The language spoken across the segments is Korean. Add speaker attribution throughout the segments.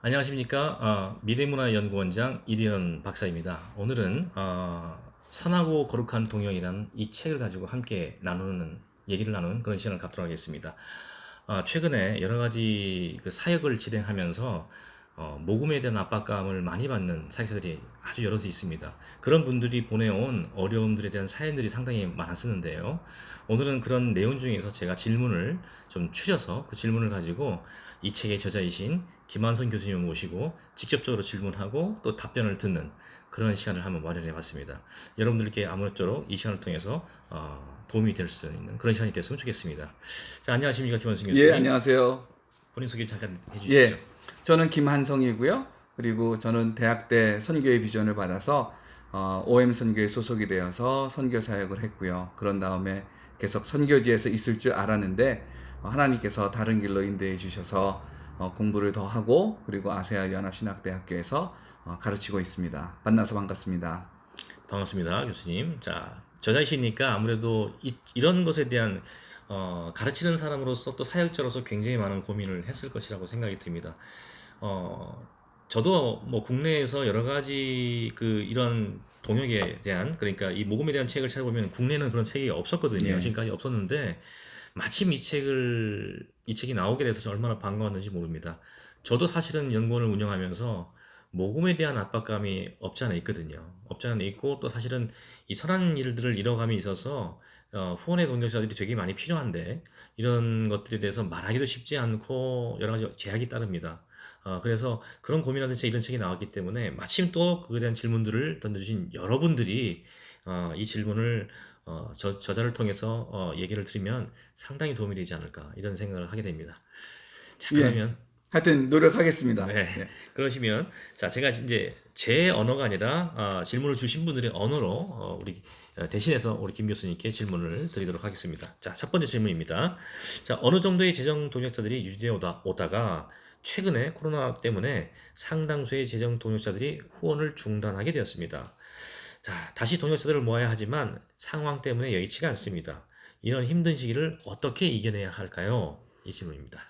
Speaker 1: 안녕하십니까. 미래문화연구원장 이리현 박사입니다. 오늘은 선하고 거룩한 동역이라는 이 책을 가지고 함께 얘기를 나누는 그런 시간을 갖도록 하겠습니다. 최근에 여러 가지 그 사역을 진행하면서 모금에 대한 압박감을 많이 받는 사역자들이 아주 여럿이 있습니다. 그런 분들이 보내온 어려움들에 대한 사연들이 상당히 많았었는데요. 오늘은 그런 내용 중에서 제가 질문을 좀 추려서 그 질문을 가지고 이 책의 저자이신 김한선 교수님을 모시고 직접적으로 질문하고 또 답변을 듣는 그런 시간을 한번 마련해 봤습니다. 여러분들께 아무쪼록 이 시간을 통해서 도움이 될 수 있는 그런 시간이 됐으면 좋겠습니다. 자, 안녕하십니까, 김한선
Speaker 2: 예,
Speaker 1: 교수님.
Speaker 2: 안녕하세요.
Speaker 1: 본인 소개 잠깐 해주시죠.
Speaker 2: 예, 저는 김한성이고요. 그리고 저는 대학 때 선교의 비전을 받아서 OM 선교에 소속이 되어서 선교 사역을 했고요. 그런 다음에 계속 선교지에서 있을 줄 알았는데 하나님께서 다른 길로 인도해 주셔서 공부를 더 하고 그리고 아세아 연합신학대학교에서 가르치고 있습니다. 만나서 반갑습니다.
Speaker 1: 반갑습니다, 교수님. 자, 저자이시니까 아무래도 이런 것에 대한 가르치는 사람으로서 또 사역자로서 굉장히 많은 고민을 했을 것이라고 생각이 듭니다. 어, 저도 뭐 국내에서 여러 가지 이런 동역에 대한 그러니까 이 모금에 대한 책을 찾아보면 국내는 그런 책이 없었거든요.
Speaker 2: 예,
Speaker 1: 지금까지 없었는데 마침 이 책이 나오게 돼서 얼마나 반가웠는지 모릅니다. 저도 사실은 연구원을 운영하면서 모금에 대한 압박감이 없지 않아 있거든요. 없지 않아 있고 또 사실은 이 선한 일들을 이뤄감에 있어서 후원의 동력자들이 되게 많이 필요한데 이런 것들에 대해서 말하기도 쉽지 않고 여러 가지 제약이 따릅니다. 그래서 그런 고민하는 이런 책이 나왔기 때문에 마침 또 그에 대한 질문들을 던져주신 여러분들이 이 질문을 저자를 통해서 얘기를 드리면 상당히 도움이 되지 않을까 이런 생각을 하게 됩니다. 자,
Speaker 2: 예.
Speaker 1: 그러면
Speaker 2: 하여튼 노력하겠습니다.
Speaker 1: 네.
Speaker 2: 예,
Speaker 1: 그러시면, 자, 제가 이제 제 언어가 아니라, 질문을 주신 분들의 언어로, 대신해서 우리 김 교수님께 질문을 드리도록 하겠습니다. 자, 첫 번째 질문입니다. 자, 어느 정도의 재정 동역자들이 유지되어 오다가, 최근에 코로나 때문에 상당수의 재정 동역자들이 후원을 중단하게 되었습니다. 자, 다시 동역자들을 모아야 하지만 상황 때문에 여의치가 않습니다. 이런 힘든 시기를 어떻게 이겨내야 할까요? 이 질문입니다.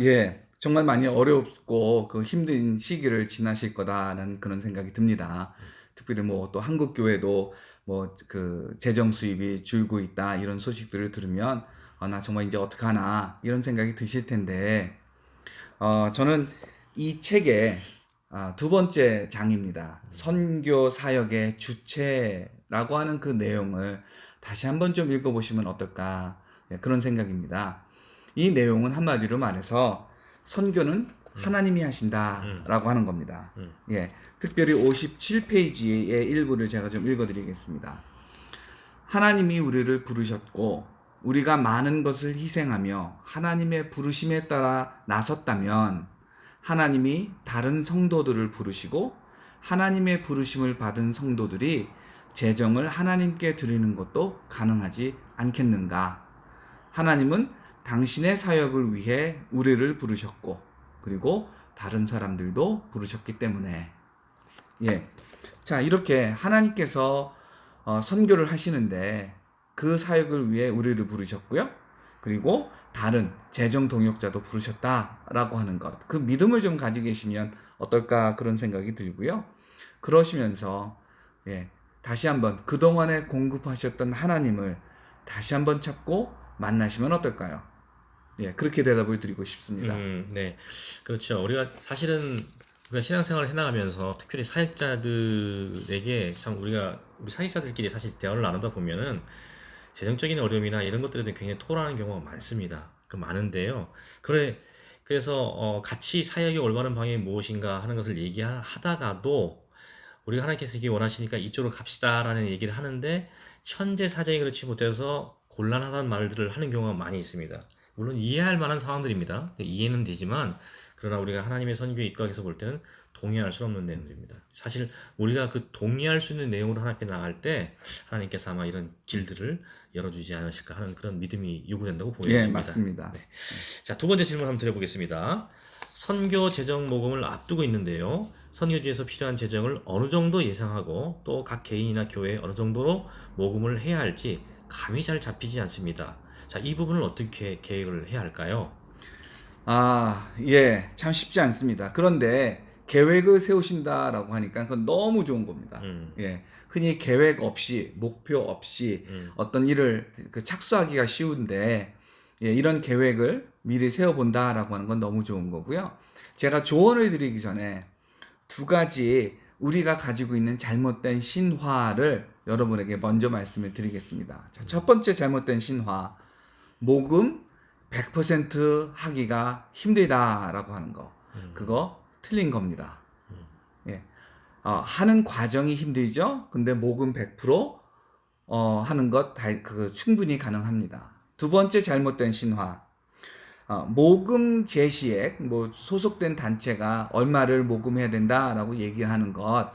Speaker 2: 예. 정말 많이 어렵고 그 힘든 시기를 지나실 거다라는 그런 생각이 듭니다. 특별히 뭐 또 한국 교회도 뭐 그 재정 수입이 줄고 있다 이런 소식들을 들으면 나 정말 이제 어떡하나 이런 생각이 드실 텐데 저는 이 책의 두 번째 장입니다. 선교 사역의 주체라고 하는 그 내용을 다시 한번 좀 읽어보시면 어떨까 그런 생각입니다. 이 내용은 한마디로 말해서 선교는 하나님이 하신다라고 하는 겁니다. 예, 특별히 57페이지의 일부를 제가 좀 읽어드리겠습니다. 하나님이 우리를 부르셨고 우리가 많은 것을 희생하며 하나님의 부르심에 따라 나섰다면 하나님이 다른 성도들을 부르시고 하나님의 부르심을 받은 성도들이 재정을 하나님께 드리는 것도 가능하지 않겠는가? 하나님은 당신의 사역을 위해 우리를 부르셨고 그리고 다른 사람들도 부르셨기 때문에 예. 자, 이렇게 하나님께서 선교를 하시는데 그 사역을 위해 우리를 부르셨고요. 그리고 다른 재정 동역자도 부르셨다라고 하는 것. 그 믿음을 좀 가지고 계시면 어떨까 그런 생각이 들고요. 그러시면서 예, 다시 한번 그동안에 공급하셨던 하나님을 다시 한번 찾고 만나시면 어떨까요? 예, 그렇게 대답을 드리고 싶습니다.
Speaker 1: 네. 그렇죠. 우리가 신앙생활을 해나가면서 특별히 사역자들에게 참 우리 사역자들끼리 사실 대화를 나누다 보면은 재정적인 어려움이나 이런 것들에 대해 굉장히 토로하는 경우가 많습니다. 많은데요. 그래서 같이 사역의 올바른 방향이 무엇인가 하는 것을 얘기하다가도 우리가 하나님께서 이게 원하시니까 이쪽으로 갑시다라는 얘기를 하는데 현재 사정이 그렇지 못해서 곤란하다는 말들을 하는 경우가 많이 있습니다. 물론 이해할 만한 상황들입니다. 이해는 되지만 그러나 우리가 하나님의 선교에 입각해서 볼 때는 동의할 수 없는 내용들입니다. 사실 우리가 그 동의할 수 있는 내용으로 하나님께 나갈 때 하나님께서 아마 이런 길들을 열어주지 않으실까 하는 그런 믿음이 요구된다고
Speaker 2: 예,
Speaker 1: 보여집니다.
Speaker 2: 맞습니다.
Speaker 1: 네. 자, 두 번째 질문 한번 드려보겠습니다. 선교 재정 모금을 앞두고 있는데요. 선교지에서 필요한 재정을 어느 정도 예상하고 또 각 개인이나 교회에 어느 정도로 모금을 해야 할지 감이 잘 잡히지 않습니다. 자, 이 부분을 어떻게 계획을 해야 할까요?
Speaker 2: 예, 참 쉽지 않습니다. 그런데 계획을 세우신다라고 하니까 그건 너무 좋은 겁니다. 예, 흔히 계획 없이, 목표 없이 어떤 일을 착수하기가 쉬운데, 예, 이런 계획을 미리 세워본다라고 하는 건 너무 좋은 거고요. 제가 조언을 드리기 전에 두 가지 우리가 가지고 있는 잘못된 신화를 여러분에게 먼저 말씀을 드리겠습니다. 자, 첫 번째 잘못된 신화, 모금 100% 하기가 힘들다라고 하는 거. 그거 틀린 겁니다. 예. 하는 과정이 힘들죠? 근데 모금 100% 하는 것 충분히 가능합니다. 두 번째 잘못된 신화. 모금 제시액, 소속된 단체가 얼마를 모금해야 된다라고 얘기하는 것,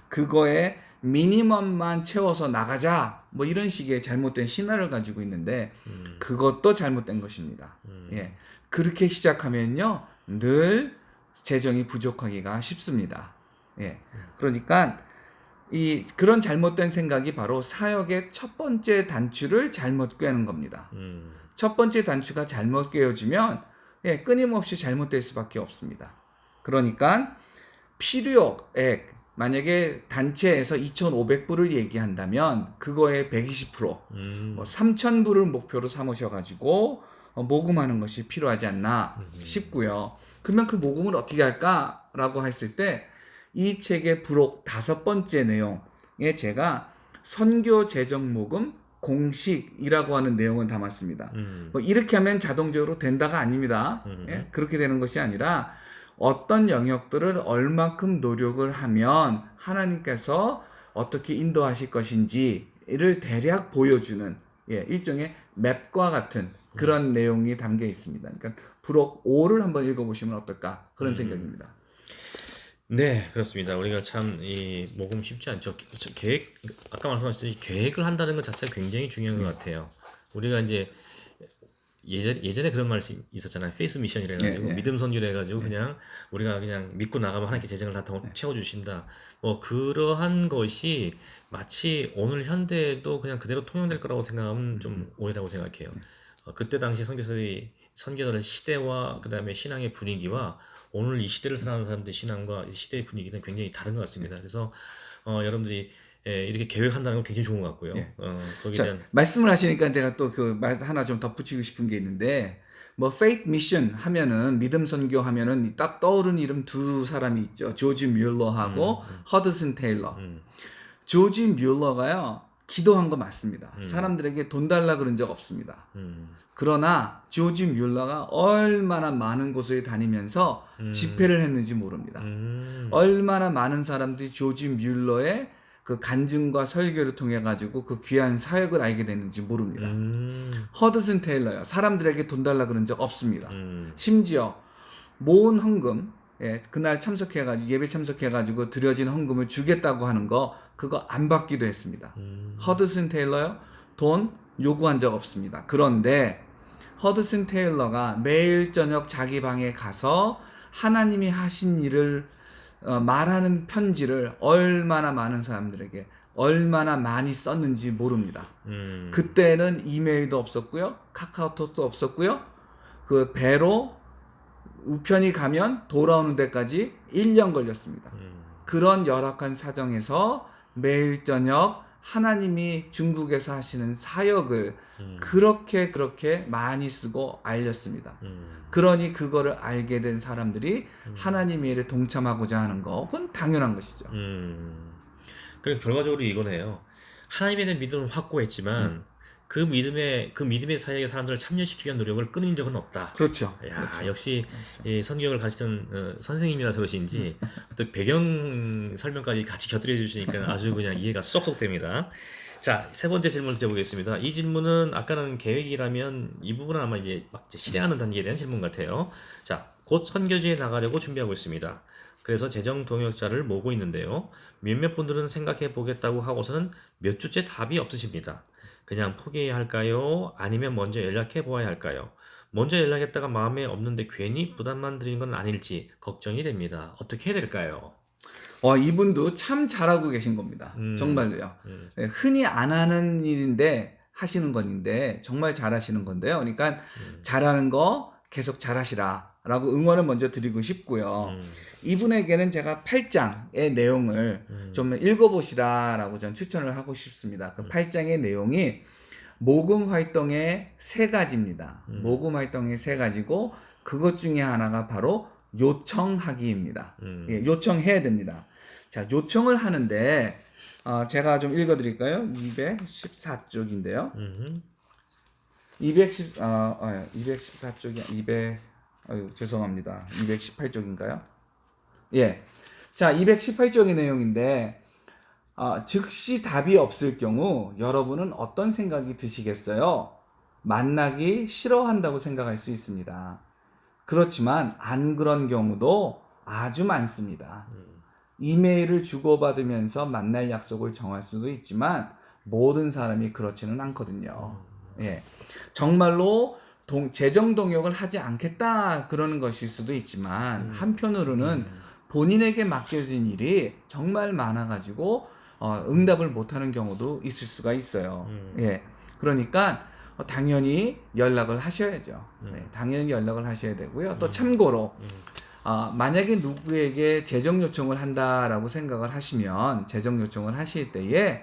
Speaker 2: 그거에 미니멈만 채워서 나가자, 이런 식의 잘못된 신화를 가지고 있는데, 그것도 잘못된 것입니다. 예. 그렇게 시작하면요, 늘 재정이 부족하기가 쉽습니다. 예. 그러니까, 그런 잘못된 생각이 바로 사역의 첫 번째 단추를 잘못 꿰는 겁니다. 첫 번째 단추가 잘못 꿰어지면 끊임없이 잘못될 수밖에 없습니다. 그러니까 필요액, 만약에 단체에서 2,500불을 얘기한다면 그거의 120%, 3,000불을 목표로 삼으셔가지고 모금하는 것이 필요하지 않나 싶고요. 그러면 그 모금을 어떻게 할까라고 했을 때 이 책의 부록 5번째 내용에 제가 선교 재정 모금 공식이라고 하는 내용을 담았습니다. 이렇게 하면 자동적으로 된다가 아닙니다. 예? 그렇게 되는 것이 아니라 어떤 영역들을 얼마큼 노력을 하면 하나님께서 어떻게 인도하실 것인지를 대략 보여주는 일종의 맵과 같은 그런 내용이 담겨 있습니다. 그러니까 부록 5를 한번 읽어보시면 어떨까 그런 생각입니다.
Speaker 1: 네, 그렇습니다. 우리가 참 이 모금 쉽지 않죠. 계획, 아까 말씀하셨듯이 계획을 한다는 것 자체가 굉장히 중요한 것 같아요. 우리가 이제 예전에 그런 말이 있었잖아요. 페이스 미션이라 해가지고 믿음 선교를 해가지고 그냥 우리가 그냥 믿고 나가면 하나님께 재정을 다 채워주신다. 그러한 것이 마치 오늘 현대에도 그냥 그대로 통용될 거라고 생각하면 좀 오해라고 생각해요. 그때 당시 선교사의 시대와 그다음에 신앙의 분위기와 오늘 이 시대를 살아가는 사람들의 신앙과 이 시대의 분위기는 굉장히 다른 것 같습니다. 그래서 여러분들이 이렇게 계획한다는 건 굉장히 좋은 것 같고요. 거기에 대한
Speaker 2: 말씀을 하시니까 제가 또 그 말 하나 좀 덧붙이고 싶은 게 있는데, faith mission 하면은 믿음 선교 하면은 딱 떠오르는 이름 두 사람이 있죠. 조지 뮬러하고 허드슨 테일러. 조지 뮬러가요 기도한 거 맞습니다. 사람들에게 돈 달라 그런 적 없습니다. 그러나 조지 뮬러가 얼마나 많은 곳을 다니면서 집회를 했는지 모릅니다. 얼마나 많은 사람들이 조지 뮬러의 그 간증과 설교를 통해 가지고 그 귀한 사역을 알게 됐는지 모릅니다. 허드슨 테일러요. 사람들에게 돈 달라 그런 적 없습니다. 심지어 모은 헌금, 그날 참석해가지고 예배 참석해가지고 드려진 헌금을 주겠다고 하는 거 그거 안 받기도 했습니다. 허드슨 테일러요. 돈 요구한 적 없습니다. 그런데 허드슨 테일러가 매일 저녁 자기 방에 가서 하나님이 하신 일을 말하는 편지를 얼마나 많은 사람들에게 얼마나 많이 썼는지 모릅니다. 그때는 이메일도 없었고요. 카카오톡도 없었고요. 그 배로 우편이 가면 돌아오는 데까지 1년 걸렸습니다. 그런 열악한 사정에서 매일 저녁 하나님이 중국에서 하시는 사역을 그렇게 많이 쓰고 알렸습니다. 그러니 그거를 알게 된 사람들이 하나님의 일에 동참하고자 하는 거, 그건 당연한 것이죠.
Speaker 1: 그래서 결과적으로 이거네요. 하나님에 대한 믿음을 확고했지만 그 믿음의 사역에 사람들을 참여시키기 위한 노력을 끊은 적은 없다.
Speaker 2: 그렇죠.
Speaker 1: 역시 이 성경을 가르치던 선생님이라서 그러신지 또 배경 설명까지 같이 곁들여 주시니까 아주 그냥 이해가 쏙쏙 됩니다. 자, 세 번째 질문을 드려보겠습니다. 이 질문은 아까는 계획이라면 이 부분은 아마 이제 실행하는 단계에 대한 질문 같아요. 자, 곧 선교지에 나가려고 준비하고 있습니다. 그래서 재정 동역자를 모으고 있는데요. 몇몇 분들은 생각해 보겠다고 하고서는 몇 주째 답이 없으십니다. 그냥 포기해야 할까요? 아니면 먼저 연락해 보아야 할까요? 먼저 연락했다가 마음에 없는데 괜히 부담만 드리는 건 아닐지 걱정이 됩니다. 어떻게 해야 될까요?
Speaker 2: 이분도 참 잘하고 계신 겁니다. 정말로요. 흔히 안 하는 일인데 하시는 건데 정말 잘하시는 건데요. 그러니까 잘하는 거 계속 잘하시라. 라고 응원을 먼저 드리고 싶고요. 이분에게는 제가 8장의 내용을 좀 읽어보시라라고 전 추천을 하고 싶습니다. 그 8장의 내용이 모금 활동의 세 가지입니다. 모금 활동의 세 가지고 그것 중에 하나가 바로 요청하기입니다. 예, 요청해야 됩니다. 자, 요청을 하는데 제가 좀 읽어드릴까요? 214쪽인데요. 214쪽이 죄송합니다. 218쪽인가요? 예. 자, 218쪽의 내용인데 즉시 답이 없을 경우 여러분은 어떤 생각이 드시겠어요? 만나기 싫어한다고 생각할 수 있습니다. 그렇지만 안 그런 경우도 아주 많습니다. 이메일을 주고받으면서 만날 약속을 정할 수도 있지만 모든 사람이 그렇지는 않거든요. 예. 정말로 재정 동역을 하지 않겠다 그러는 것일 수도 있지만 한편으로는 본인에게 맡겨진 일이 정말 많아가지고 응답을 못하는 경우도 있을 수가 있어요. 예. 그러니까 당연히 연락을 하셔야죠. 네, 당연히 연락을 하셔야 되고요. 또 참고로 만약에 누구에게 재정 요청을 한다라고 생각을 하시면 재정 요청을 하실 때에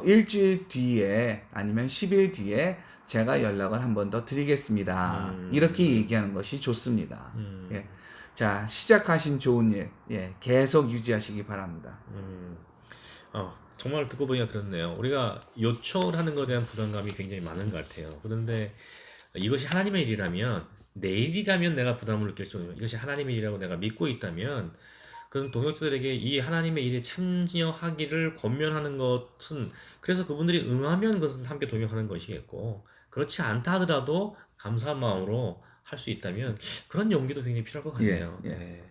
Speaker 2: 일주일 뒤에 아니면 10일 뒤에 제가 연락을 한 번 더 드리겠습니다. 이렇게 얘기하는 것이 좋습니다. 예. 자, 시작하신 좋은 일, 예, 계속 유지하시기 바랍니다.
Speaker 1: 정말 듣고 보니까 그렇네요. 우리가 요청을 하는 것에 대한 부담감이 굉장히 많은 것 같아요. 그런데 이것이 하나님의 일이라면, 내 일이라면 내가 부담을 느낄 수 있는, 이것이 하나님의 일이라고 내가 믿고 있다면 그런 동역자들에게 이 하나님의 일에 참여하기를 권면하는 것은, 그래서 그분들이 응하면 그것은 함께 동역하는 것이겠고, 그렇지 않다 하더라도 감사한 마음으로 할 수 있다면 그런 용기도 굉장히 필요할 것 같네요.
Speaker 2: 예, 예.
Speaker 1: 네.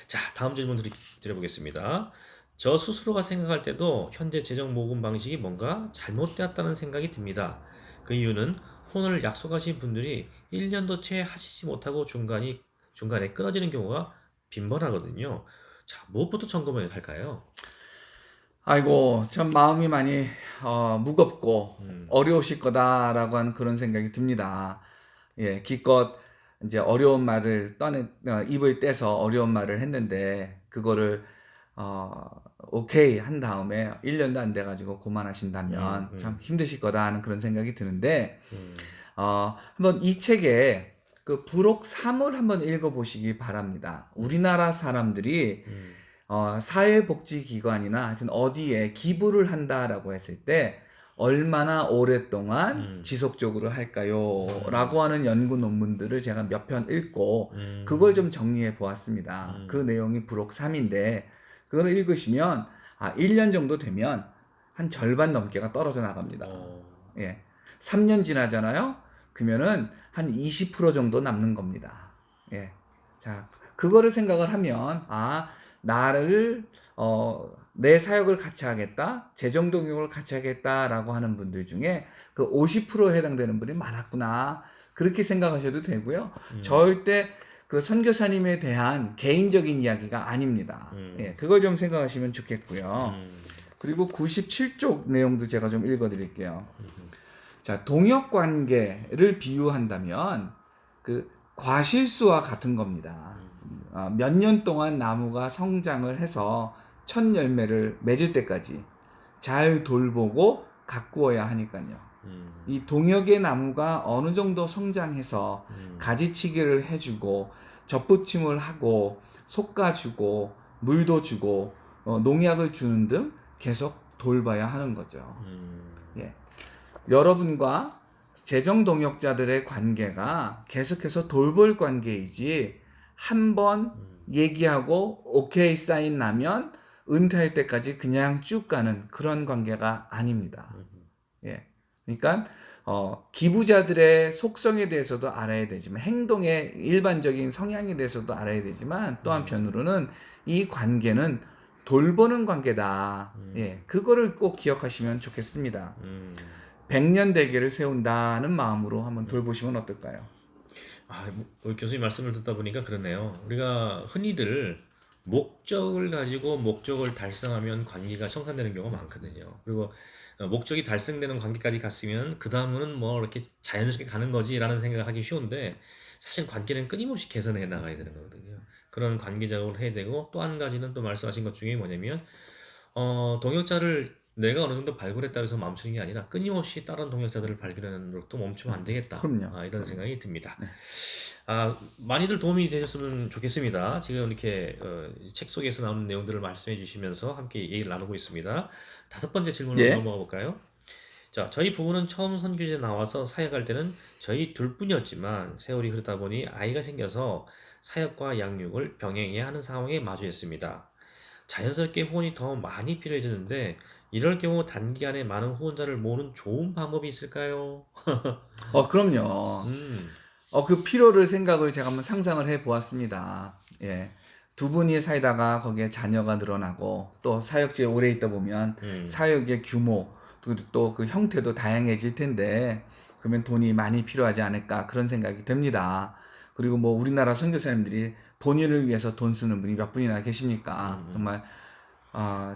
Speaker 1: 자, 다음 질문 드려보겠습니다. 저 스스로가 생각할 때도 현재 재정 모금 방식이 뭔가 잘못되었다는 생각이 듭니다. 그 이유는 혼을 약속하신 분들이 1년도 채 하시지 못하고 중간에 끊어지는 경우가 빈번하거든요. 자, 무엇부터 점검을 할까요?
Speaker 2: 아이고, 참 마음이 많이 무겁고 어려우실 거다라고 하는 그런 생각이 듭니다. 예, 기껏 이제 어려운 말을 입을 떼서 어려운 말을 했는데 그거를 오케이 한 다음에 1년도 안 돼가지고 그만하신다면 참 힘드실 거다 하는 그런 생각이 드는데 한번 이 책에 그 부록 3을 한번 읽어보시기 바랍니다. 우리나라 사람들이 사회복지기관이나 하여튼 어디에 기부를 한다라고 했을 때 얼마나 오랫동안 지속적으로 할까요? 라고 하는 연구 논문들을 제가 몇 편 읽고 그걸 좀 정리해 보았습니다. 그 내용이 부록 3인데 그걸 읽으시면 1년 정도 되면 한 절반 넘게가 떨어져 나갑니다. 예. 3년 지나잖아요? 그러면은 한 20% 정도 남는 겁니다. 예. 자, 그거를 생각을 하면 나를 내 사역을 같이 하겠다, 재정 동역을 같이 하겠다라고 하는 분들 중에 그 50%에 해당되는 분이 많았구나. 그렇게 생각하셔도 되고요. 절대 그 선교사님에 대한 개인적인 이야기가 아닙니다. 예, 그걸 좀 생각하시면 좋겠고요. 그리고 97쪽 내용도 제가 좀 읽어드릴게요. 자, 동역 관계를 비유한다면 그 과실수와 같은 겁니다. 몇 년 동안 나무가 성장을 해서 첫 열매를 맺을 때까지 잘 돌보고 가꾸어야 하니까요. 이 동역의 나무가 어느 정도 성장해서 가지치기를 해주고 접붙임을 하고 솎아주고 물도 주고 농약을 주는 등 계속 돌봐야 하는 거죠. 예. 여러분과 재정 동역자들의 관계가 계속해서 돌볼 관계이지 한번 얘기하고 오케이 사인 나면 은퇴할 때까지 그냥 쭉 가는 그런 관계가 아닙니다. 예. 그러니까 기부자들의 속성에 대해서도 알아야 되지만 행동의 일반적인 성향에 대해서도 알아야 되지만 또 한편으로는 이 관계는 돌보는 관계다. 예. 그거를 꼭 기억하시면 좋겠습니다. 100년 대계를 세운다는 마음으로 한번 돌보시면 어떨까요?
Speaker 1: 우리 교수님 말씀을 듣다 보니까 그러네요. 우리가 흔히들 목적을 가지고 목적을 달성하면 관계가 성사되는 경우가 많거든요. 그리고 목적이 달성되는 관계까지 갔으면 그 다음은 뭐 이렇게 자연스럽게 가는 거지라는 생각을 하기 쉬운데, 사실 관계는 끊임없이 개선해 나가야 되는 거거든요. 그런 관계 작업을 해야 되고 또 한 가지는 또 말씀하신 것 중에 뭐냐면 동역자를 내가 어느 정도 발굴했다고 해서 멈추는 게 아니라 끊임없이 다른 동역자들을 발견하는 것도 멈추면 안 되겠다.
Speaker 2: 그럼요.
Speaker 1: 이런 생각이 듭니다.
Speaker 2: 네.
Speaker 1: 많이들 도움이 되셨으면 좋겠습니다. 지금 이렇게 책 속에서 나오는 내용들을 말씀해 주시면서 함께 얘기를 나누고 있습니다. 5번째 질문으로
Speaker 2: 예.
Speaker 1: 넘어가 볼까요? 자, 저희 부부는 처음 선교지에 나와서 사역할 때는 저희 둘뿐이었지만 세월이 흐르다 보니 아이가 생겨서 사역과 양육을 병행해야 하는 상황에 마주했습니다. 자연스럽게 후원이 더 많이 필요해지는데 이럴 경우 단기간에 많은 후원자를 모으는 좋은 방법이 있을까요?
Speaker 2: 그럼요.
Speaker 1: 음,
Speaker 2: 그 필요를 생각을 제가 한번 상상을 해 보았습니다. 예. 두 분이 살다가 거기에 자녀가 늘어나고 또 사역지에 오래 있다 보면
Speaker 1: 음,
Speaker 2: 사역의 규모 또 그 형태도 다양해질 텐데 그러면 돈이 많이 필요하지 않을까 그런 생각이 듭니다. 그리고 뭐 우리나라 선교사님들이 본인을 위해서 돈 쓰는 분이 몇 분이나 계십니까?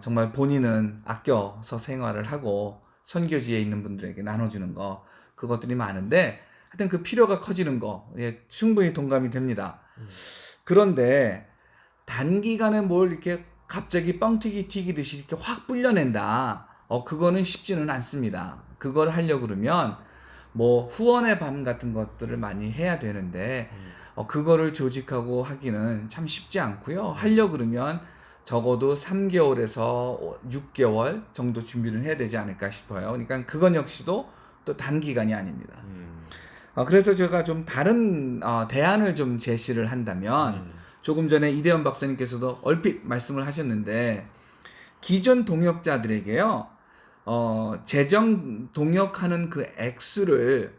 Speaker 2: 정말 본인은 아껴서 생활을 하고 선교지에 있는 분들에게 나눠주는 거 그것들이 많은데 하여튼 그 필요가 커지는 거 충분히 동감이 됩니다. 그런데 단기간에 뭘 이렇게 갑자기 뻥튀기 튀기듯이 이렇게 확 불려낸다. 그거는 쉽지는 않습니다. 그걸 하려고 그러면 뭐 후원의 밤 같은 것들을 많이 해야 되는데 그거를 조직하고 하기는 참 쉽지 않고요. 하려고 그러면 적어도 3개월에서 6개월 정도 준비를 해야 되지 않을까 싶어요. 그러니까 그건 역시도 또 단기간이 아닙니다. 그래서 제가 좀 다른 대안을 좀 제시를 한다면 조금 전에 이대현 박사님께서도 얼핏 말씀을 하셨는데 기존 동역자들에게요 재정 동역하는 그 액수를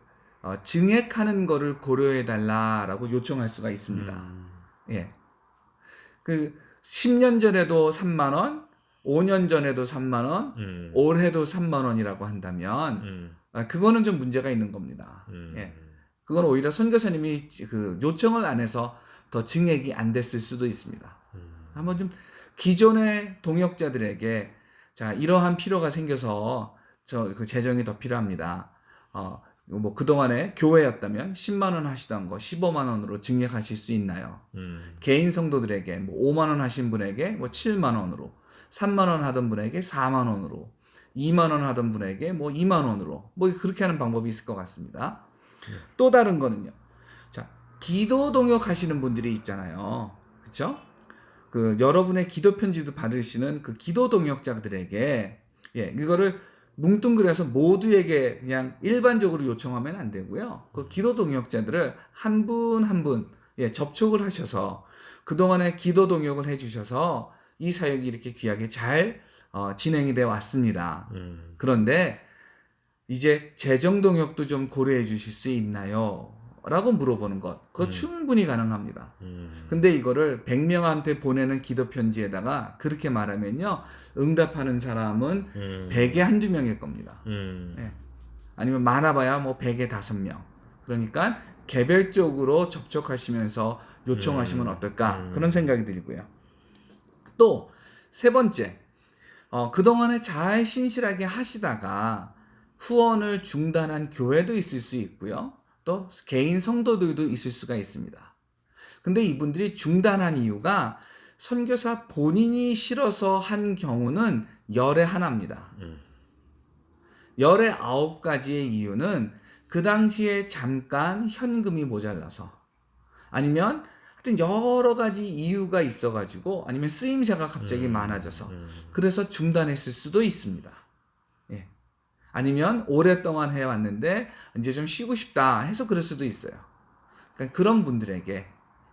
Speaker 2: 증액하는 거를 고려해 달라라고 요청할 수가 있습니다. 예. 그 10년 전에도 3만 원, 5년 전에도 3만 원, 올해도 3만 원이라고 한다면 그거는 좀 문제가 있는 겁니다. 예. 그건 오히려 선교사님이 그 요청을 안 해서 더 증액이 안 됐을 수도 있습니다. 한번 좀 기존의 동역자들에게 자 이러한 필요가 생겨서 그 재정이 더 필요합니다. 뭐 그동안에 교회였다면 10만 원 하시던 거 15만 원으로 증액하실 수 있나요? 개인 성도들에게 뭐 5만 원 하신 분에게 뭐 7만 원으로 3만 원 하던 분에게 4만 원으로 2만 원 하던 분에게 뭐 2만 원으로 뭐 그렇게 하는 방법이 있을 것 같습니다. 또 다른 거는요. 자, 기도 동역 하시는 분들이 있잖아요. 그렇죠? 그 여러분의 기도 편지도 받으시는 그 기도 동역자들에게 이거를 뭉뚱그려서 모두에게 그냥 일반적으로 요청하면 안 되고요. 그 기도 동역자들을 한 분 한 분 접촉을 하셔서 그동안에 기도 동역을 해주셔서 이 사역이 이렇게 귀하게 잘 진행이 돼 왔습니다. 그런데 이제 재정 동역도 좀 고려해 주실 수 있나요? 라고 물어보는 것. 그거 충분히 가능합니다. 근데 이거를 100명한테 보내는 기도 편지에다가 그렇게 말하면요. 응답하는 사람은 100에 한두 명일 겁니다. 예. 아니면 많아봐야 뭐 100에 5명. 그러니까 개별적으로 접촉하시면서 요청하시면 어떨까? 그런 생각이 들고요. 또 세 번째. 그동안에 잘 신실하게 하시다가 후원을 중단한 교회도 있을 수 있고요. 또 개인 성도들도 있을 수가 있습니다. 근데 이분들이 중단한 이유가 선교사 본인이 싫어서 한 경우는 열에 하나입니다. 열의 9가지의 이유는 그 당시에 잠깐 현금이 모자라서 아니면 하여튼 여러 가지 이유가 있어가지고 아니면 쓰임새가 갑자기 많아져서 그래서 중단했을 수도 있습니다. 예. 아니면 오랫동안 해왔는데 이제 좀 쉬고 싶다 해서 그럴 수도 있어요. 그러니까 그런 분들에게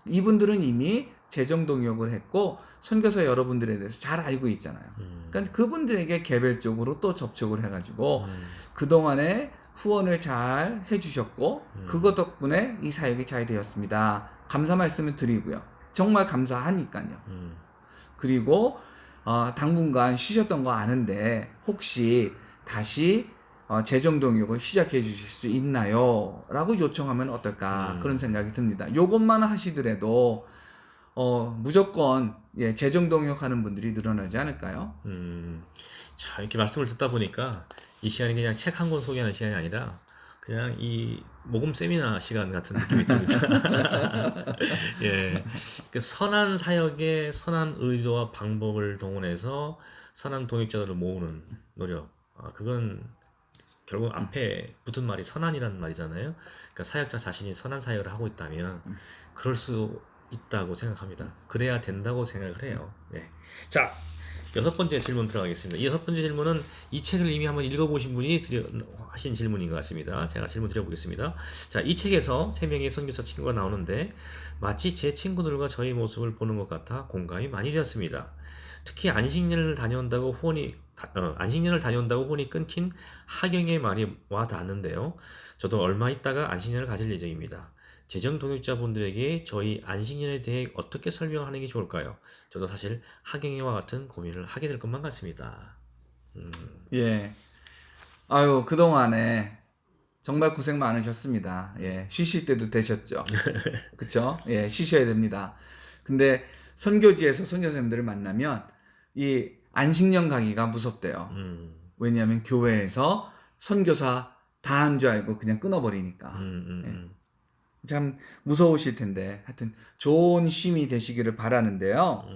Speaker 2: 이분들은 이미 재정 동역을 했고 선교사 여러분들에 대해서 잘 알고 있잖아요. 그러니까 그분들에게 개별적으로 또 접촉을 해가지고 그동안에 후원을 잘 해주셨고 그것 덕분에 이 사역이 잘 되었습니다. 감사 말씀을 드리고요. 정말 감사하니까요. 그리고 당분간 쉬셨던 거 아는데 혹시 다시 재정 동역을 시작해 주실 수 있나요? 라고 요청하면 어떨까 그런 생각이 듭니다. 요것만 하시더라도 무조건 재정 동역하는 분들이 늘어나지 않을까요?
Speaker 1: 자, 이렇게 말씀을 듣다 보니까 이 시간이 그냥 책 한 권 소개하는 시간이 아니라 그냥 이 모금 세미나 시간 같은 느낌이 듭니다. 예, 그 선한 사역의 선한 의도와 방법을 동원해서 선한 동역자들을 모으는 노력. 그건 결국 앞에 붙은 말이 선한이라는 말이잖아요. 그러니까 사역자 자신이 선한 사역을 하고 있다면 그럴 수 있다고 생각합니다. 그래야 된다고 생각을 해요. 네. 자, 여섯 번째 질문 들어가겠습니다. 이 여섯 번째 질문은 이 책을 이미 한번 읽어보신 분이 하신 질문인 것 같습니다. 제가 질문 드려보겠습니다. 자, 이 책에서 세 명의 선교사 친구가 나오는데 마치 제 친구들과 저의 모습을 보는 것 같아 공감이 많이 되었습니다. 특히 안식년을 다녀온다고 후원이 끊긴 하경의 말이 와 닿는데요. 저도 얼마 있다가 안식년을 가질 예정입니다. 재정 동역자분들에게 저희 안식년에 대해 어떻게 설명하는 게 좋을까요? 저도 사실 하경이와 같은 고민을 하게 될 것만 같습니다.
Speaker 2: 예. 아유, 그동안에 정말 고생 많으셨습니다. 예. 쉬실 때도 되셨죠. 그쵸? 예, 쉬셔야 됩니다. 근데 선교지에서 선교사님들을 만나면 이 안식년 가기가 무섭대요. 왜냐하면 교회에서 선교사 다 한 줄 알고 그냥 끊어버리니까. 예. 참 무서우실 텐데 하여튼 좋은 쉼이 되시기를 바라는데요.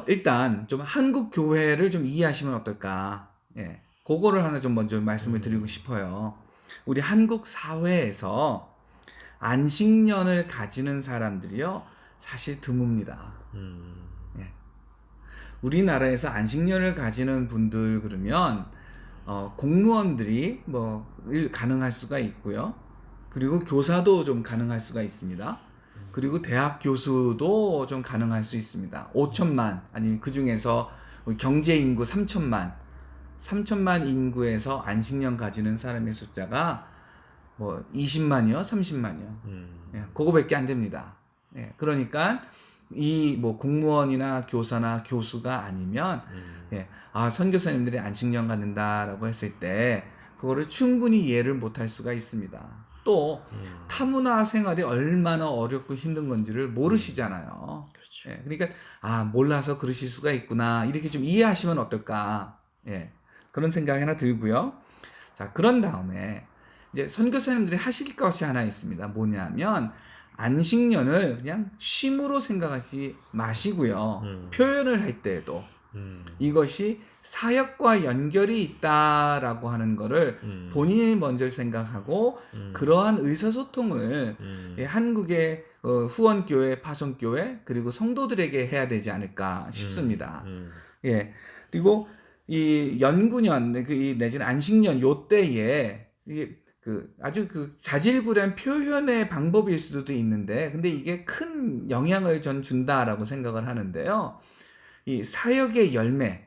Speaker 2: 일단 좀 한국 교회를 좀 이해하시면 어떨까. 예. 그거를 하나 좀 먼저 말씀을 드리고 싶어요. 우리 한국 사회에서 안식년을 가지는 사람들이요 사실 드뭅니다. 예. 우리나라에서 안식년을 가지는 분들 그러면 공무원들이 뭐 일 가능할 수가 있고요. 그리고 교사도 좀 가능할 수가 있습니다. 그리고 대학 교수도 좀 가능할 수 있습니다. 5천만 아니면 그 중에서 경제 인구 3천만 인구에서 안식년 가지는 사람의 숫자가 뭐 20만이요, 30만이요. 예, 그거밖에 안 됩니다. 예, 그러니까 이 뭐 공무원이나 교사나 교수가 아니면 예, 선교사님들이 안식년 갖는다라고 했을 때 그거를 충분히 이해를 못할 수가 있습니다. 또 타문화 생활이 얼마나 어렵고 힘든 건지를 모르시잖아요.
Speaker 1: 그렇죠.
Speaker 2: 예, 그러니까 몰라서 그러실 수가 있구나 이렇게 좀 이해하시면 어떨까. 예, 그런 생각이 하나 들고요. 자, 그런 다음에 이제 선교사님들이 하실 것이 하나 있습니다. 뭐냐면 안식년을 그냥 쉼으로 생각하지 마시고요. 표현을 할 때에도 이것이 사역과 연결이 있다라고 하는 거를 본인이 먼저 생각하고 그러한 의사소통을 한국의 후원교회, 파송교회 그리고 성도들에게 해야 되지 않을까 싶습니다. 예. 그리고 이 연구년, 내지는 안식년 요 때에 이게 아주 자질구레한 표현의 방법일 수도 있는데, 근데 이게 큰 영향을 전 준다라고 생각을 하는데요. 이 사역의 열매,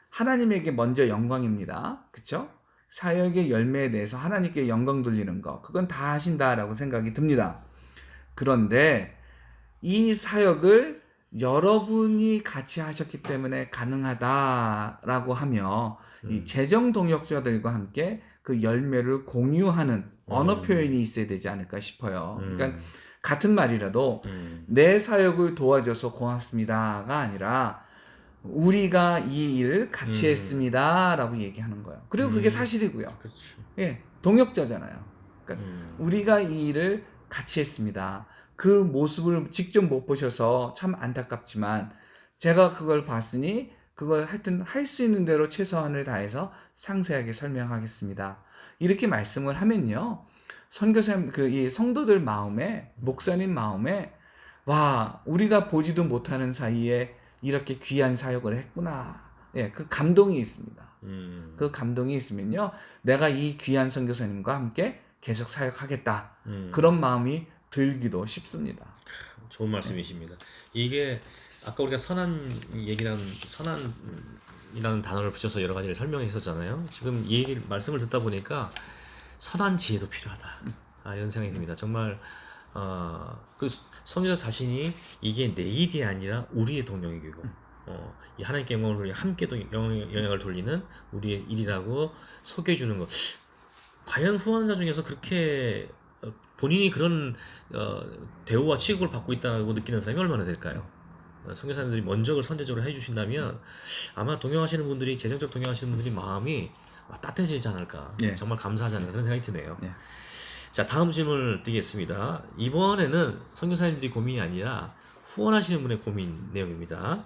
Speaker 2: 하나님에게 먼저 영광입니다. 그쵸? 사역의 열매에 대해서 하나님께 영광 돌리는 거, 그건 다 하신다라고 생각이 듭니다. 그런데 이 사역을 여러분이 같이 하셨기 때문에 가능하다라고 하며 이 재정 동역자들과 함께 그 열매를 공유하는 언어 표현이 있어야 되지 않을까 싶어요. 그러니까 같은 말이라도 내 사역을 도와줘서 고맙습니다가 아니라 우리가 이 일을 같이 했습니다라고 얘기하는 거예요. 그리고 그게 사실이고요.
Speaker 1: 그렇죠.
Speaker 2: 예, 동역자잖아요. 그러니까 우리가 이 일을 같이 했습니다. 그 모습을 직접 못 보셔서 참 안타깝지만 제가 그걸 봤으니 그걸 하여튼 할 수 있는 대로 최선을 다해서 상세하게 설명하겠습니다. 이렇게 말씀을 하면요. 선교사님, 이 성도들 마음에, 목사님 마음에, 와, 우리가 보지도 못하는 사이에 이렇게 귀한 사역을 했구나. 예, 그 감동이 있습니다. 그 감동이 있으면요. 내가 이 귀한 선교사님과 함께 계속 사역하겠다. 그런 마음이 들기도 쉽습니다.
Speaker 1: 좋은 말씀이십니다. 이게 아까 우리가 선한이라는 단어를 붙여서 여러 가지를 설명했었잖아요. 지금 이 말씀을 듣다 보니까 선한 지혜도 필요하다. 이런 생각이 듭니다. 정말 그 선교사 자신이 이게 내 일이 아니라 우리의 동역이고 이 하나님께 영광을 돌리는 함께 영향을 돌리는 우리의 일이라고 소개해주는 것. 과연 후원자 중에서 그렇게 본인이 그런 대우와 취급을 받고 있다고 느끼는 사람이 얼마나 될까요? 선교사님들이 먼저 그걸 선제적으로 해주신다면 아마 동역하시는 분들이 재정적 동역하시는 분들이 마음이 따뜻해지지 않을까.
Speaker 2: 예.
Speaker 1: 정말 감사하지 않을까 그런 생각이 드네요.
Speaker 2: 예.
Speaker 1: 자, 다음 질문을 드리겠습니다. 이번에는 선교사님들이 고민이 아니라 후원하시는 분의 고민 내용입니다.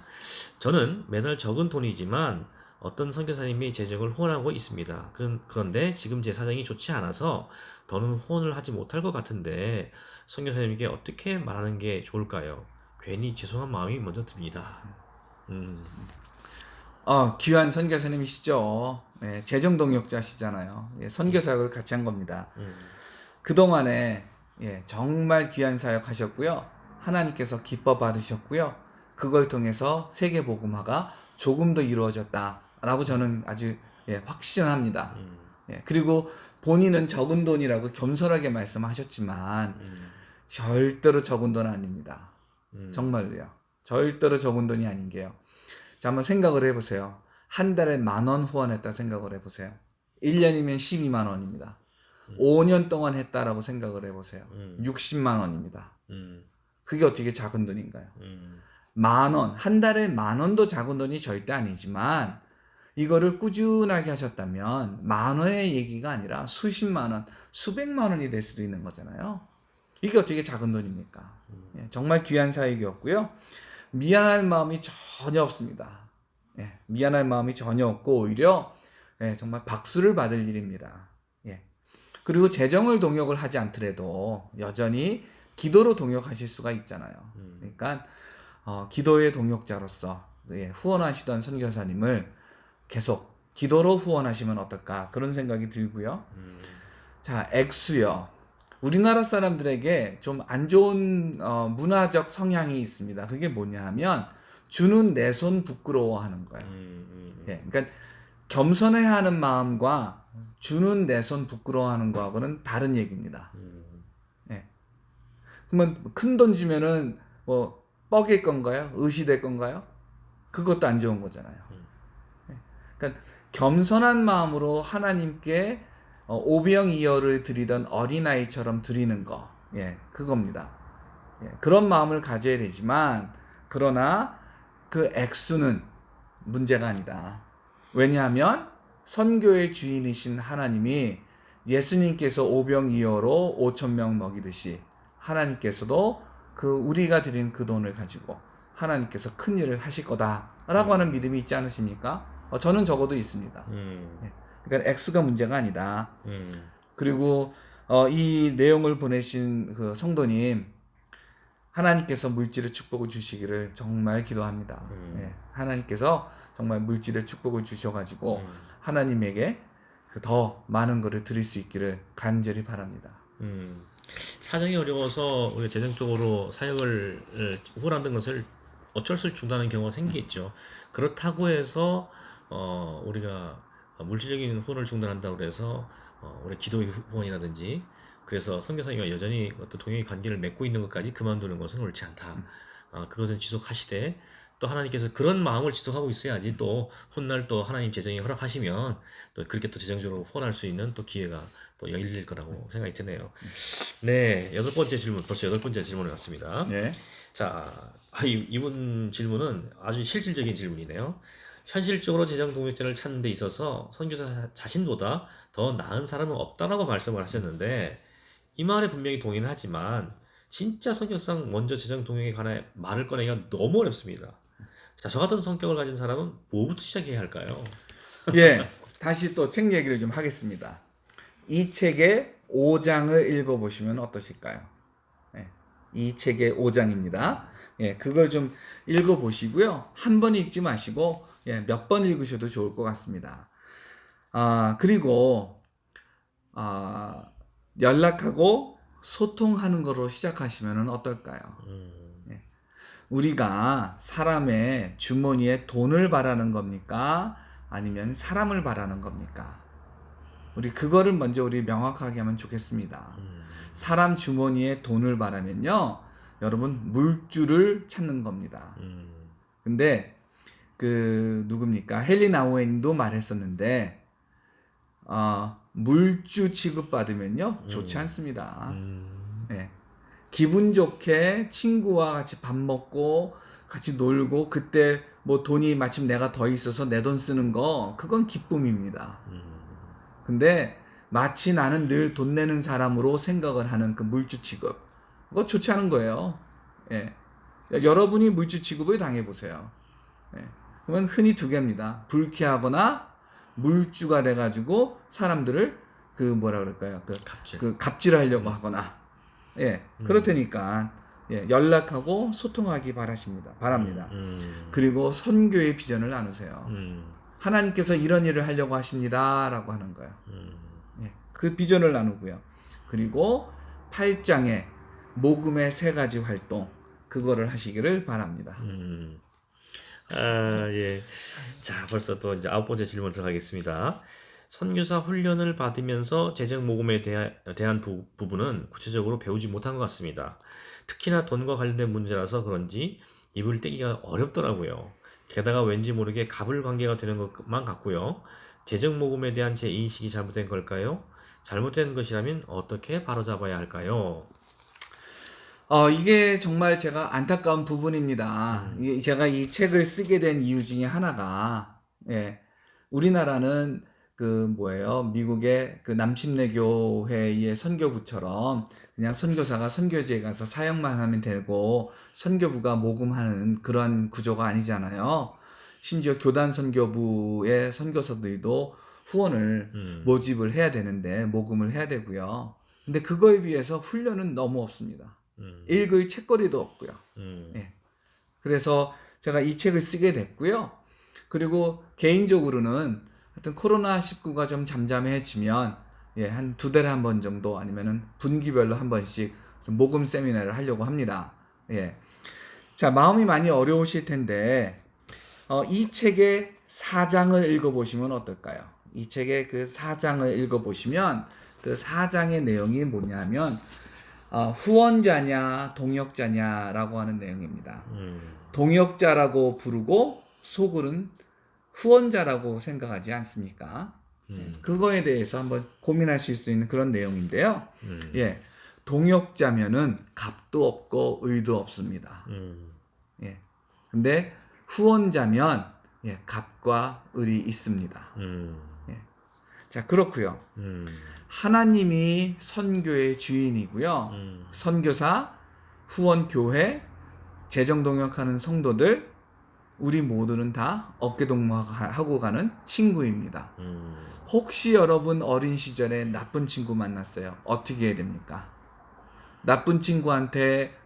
Speaker 1: 저는 매달 적은 돈이지만 어떤 선교사님이 제 재정을 후원하고 있습니다. 그런데 지금 제 사정이 좋지 않아서 더는 후원을 하지 못할 것 같은데 선교사님에게 어떻게 말하는 게 좋을까요? 괜히 죄송한 마음이 먼저 듭니다.
Speaker 2: 귀한 선교사님이시죠. 네, 재정 동역자시잖아요. 예, 선교 사역을 같이 한 겁니다. 그동안에 정말 귀한 사역 하셨고요. 하나님께서 기뻐 받으셨고요. 그걸 통해서 세계 복음화가 조금 더 이루어졌다라고 저는 아주 확신합니다. 그리고 본인은 적은 돈이라고 겸손하게 말씀하셨지만 절대로 적은 돈 아닙니다. 정말로요. 절대로 적은 돈이 아닌 게요. 자, 한번 생각을 해보세요. 한 달에 10,000원 후원했다 생각을 해보세요. 1년이면 12만 원입니다. 5년 동안 했다라고 생각을 해보세요. 60만 원입니다. 그게 어떻게 작은 돈인가요? 10,000원, 한 달에 10,000원도 작은 돈이 절대 아니지만 이거를 꾸준하게 하셨다면 10,000원의 얘기가 아니라 수십만 원, 수백만 원이 될 수도 있는 거잖아요. 이게 어떻게 작은 돈입니까? 정말 귀한 사역이었고요. 미안할 마음이 전혀 없습니다. 미안할 마음이 전혀 없고 오히려 정말 박수를 받을 일입니다. 그리고 재정을 동역을 하지 않더라도 여전히 기도로 동역하실 수가 있잖아요. 그러니까 기도의 동역자로서 후원하시던 선교사님을 계속 기도로 후원하시면 어떨까 그런 생각이 들고요. 자, 액수요. 우리나라 사람들에게 좀 안 좋은 문화적 성향이 있습니다. 그게 뭐냐 하면 주는 내 손 부끄러워하는 거예요. 그러니까 겸손해야 하는 마음과 주는 내 손 부끄러워하는 거하고는 다른 얘기입니다. 그러면 큰 돈 주면은 뭐 뻐길 건가요? 의시될 건가요? 그것도 안 좋은 거잖아요. 그러니까 겸손한 마음으로 하나님께 오병이어를 드리던 어린아이처럼 드리는 거, 그겁니다. 그런 마음을 가져야 되지만 그러나 그 액수는 문제가 아니다. 왜냐하면 선교의 주인이신 하나님이 예수님께서 오병이어로 5,000명 먹이듯이 하나님께서도 우리가 드린 그 돈을 가지고 하나님께서 큰 일을 하실 거다라고 하는 믿음이 있지 않으십니까? 저는 적어도 있습니다. 그러니까 액수가 문제가 아니다. 그리고 이 내용을 보내신 그 성도님, 하나님께서 물질의 축복을 주시기를 정말 기도합니다. 하나님께서 정말 물질의 축복을 주셔가지고 하나님에게 더 많은 것을 드릴 수 있기를 간절히 바랍니다.
Speaker 1: 사정이 어려워서 우리가 재정적으로 사역을 후원하는 것을 어쩔 수 없이 중단하는 경우가 생기겠죠. 그렇다고 해서 우리가 물질적인 후원을 중단한다고 해서 우리 기도의 후원이라든지 그래서 선교사님과 여전히 어떤 동행의 관계를 맺고 있는 것까지 그만두는 것은 옳지 않다. 그것은 지속하시되 또 하나님께서 그런 마음을 지속하고 있어야지 또 훗날 또 하나님 재정이 허락하시면 또 그렇게 또 재정적으로 후원할 수 있는 또 기회가 또 열릴 거라고 생각이 드네요. 네, 8번째 질문, 벌써 8번째 질문이 왔습니다. 자, 이분 질문은 아주 실질적인 질문이네요. 현실적으로 재정 동역자를 찾는 데 있어서 선교사 자신보다 더 나은 사람은 없다라고 말씀을 하셨는데 이 말에 분명히 동의는 하지만 진짜 성격상 먼저 재정 동역에 관해 말을 꺼내기가 너무 어렵습니다. 자, 저 같은 성격을 가진 사람은 뭐부터 시작해야 할까요?
Speaker 2: 다시 또 책 얘기를 좀 하겠습니다. 이 책의 5장을 읽어보시면 어떠실까요? 이 책의 5장입니다. 그걸 좀 읽어보시고요. 한 번 읽지 마시고 몇 번 읽으셔도 좋을 것 같습니다. 그리고 연락하고 소통하는 거로 시작하시면 어떨까요? 우리가 사람의 주머니에 돈을 바라는 겁니까? 아니면 사람을 바라는 겁니까? 우리 그거를 먼저 우리 명확하게 하면 좋겠습니다. 사람 주머니에 돈을 바라면요, 여러분 물줄을 찾는 겁니다. 근데 누굽니까? 헨리 나우엔도 말했었는데 물주 취급받으면요 좋지 않습니다. 기분 좋게 친구와 같이 밥 먹고 같이 놀고 그때 뭐 돈이 마침 내가 더 있어서 내 돈 쓰는 거 그건 기쁨입니다. 근데 마치 나는 늘 돈 내는 사람으로 생각을 하는 그 물주 취급. 그거 좋지 않은 거예요. 예. 여러분이 물주 취급을 당해보세요. 예. 그러면 흔히 두 개입니다. 불쾌하거나 물주가 돼가지고 사람들을 그 뭐라 그럴까요? 그 갑질하려고 하거나. 예. 그렇다니까. 예. 연락하고 소통하기 바랍니다. 그리고 선교의 비전을 나누세요. 하나님께서 이런 일을 하려고 하십니다. 라고 하는 거예요. 예. 그 비전을 나누고요. 그리고 8장에 모금의 3가지 활동, 그거를 하시기를 바랍니다.
Speaker 1: 예. 자, 벌써 또 이제 9번째 질문 들어가겠습니다. 선교사 훈련을 받으면서 재정 모금에 대한 부분은 구체적으로 배우지 못한 것 같습니다. 특히나 돈과 관련된 문제라서 그런지 입을 떼기가 어렵더라고요. 게다가 왠지 모르게 갑을 관계가 되는 것만 같고요. 재정 모금에 대한 제 인식이 잘못된 걸까요? 잘못된 것이라면 어떻게 바로잡아야 할까요?
Speaker 2: 이게 정말 제가 안타까운 부분입니다. 제가 이 책을 쓰게 된 이유 중에 하나가, 예, 우리나라는 미국의 그 남침내교회의 선교부처럼 그냥 선교사가 선교지에 가서 사역만 하면 되고 선교부가 모금하는 그런 구조가 아니잖아요. 심지어 교단 선교부의 선교사들도 후원을 모집을 해야 되는데 모금을 해야 되고요. 근데 그거에 비해서 훈련은 너무 없습니다. 읽을 책거리도 없고요. 예. 그래서 제가 이 책을 쓰게 됐고요. 그리고 개인적으로는 하여튼 코로나19가 좀 잠잠해지면, 예, 한 2달에 한 번 정도 아니면은 분기별로 한 번씩 좀 모금 세미나를 하려고 합니다. 예. 자, 마음이 많이 어려우실 텐데, 이 책의 4장을 읽어보시면 어떨까요? 이 책의 그 4장을 읽어보시면 그 4장의 내용이 뭐냐면, 후원자냐 동역자냐라고 하는 내용입니다. 동역자라고 부르고 속으로는 후원자라고 생각하지 않습니까? 그거에 대해서 한번 고민하실 수 있는 그런 내용인데요. 예, 동역자면은 값도 없고 의도 없습니다. 예, 근데 후원자면, 예, 값과 의리 있습니다. 예. 자, 그렇고요. 하나님이 선교의 주인이고요. 선교사, 후원교회, 재정동역하는 성도들, 우리 모두는 다 어깨동무하고 가는 친구입니다. 혹시 여러분 어린 시절에 나쁜 친구 만났어요? 어떻게 해야 됩니까? 나쁜 친구한테